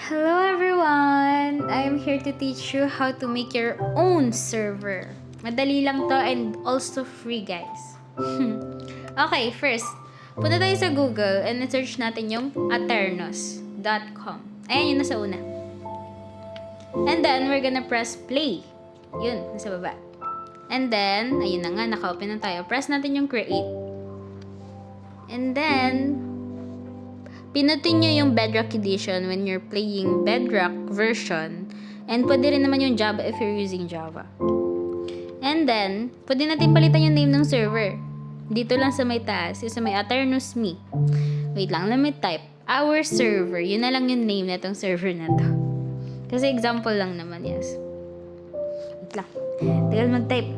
Hello everyone! I am here to teach you how to make your own server. Madali lang to and also free, guys. Okay, first, punta tayo sa Google and search natin yung aternos.com. Ayan, yun nasa una. And then, we're gonna press play. Yun, nasa baba. And then, ayun na nga, naka-open na tayo. Press natin yung create. And then, pinutin nyo yung Bedrock Edition when you're playing Bedrock version. And pwede rin naman yung Java if you're using Java. And then, pwede natin palitan yung name ng server. Dito lang sa may taas, yung sa may Aternos Me. Wait lang, let me type. Our server. Yun na lang yung name na itong server na to. Kasi example lang naman, yes. Wait lang. Tagal mag-type.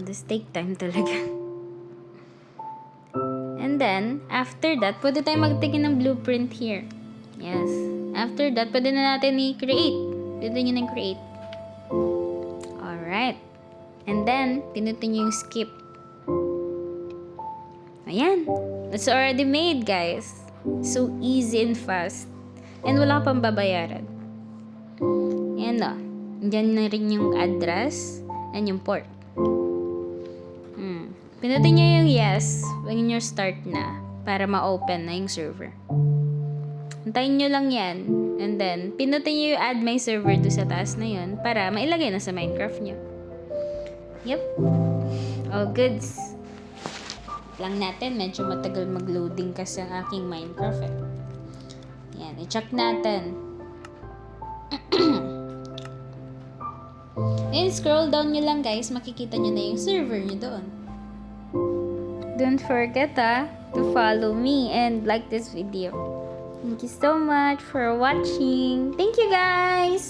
This take time talaga. And then, after that, pwede tayo magtingin ng blueprint here. Yes. After that, pwede na natin i-create. Pwede nyo na create. Alright. And then, pinutin nyo yung skip. Ayan. It's already made, guys. So easy and fast. And wala pang babayaran. Ayan o. Diyan na rin yung address and yung port. Pinutin nyo yung yes when you start na para ma-open na yung server. Antayin nyo lang yan. And then, pinutin nyo yung add my server do sa taas na yun para mailagay na sa Minecraft nyo. Yep. All goods. Lang natin, medyo matagal mag-loading kasi ang aking Minecraft eh. Yan, i-check natin. And scroll down nyo lang guys, makikita nyo na yung server nyo doon. Don't forget to follow me and like this video. Thank you so much for watching. Thank you guys!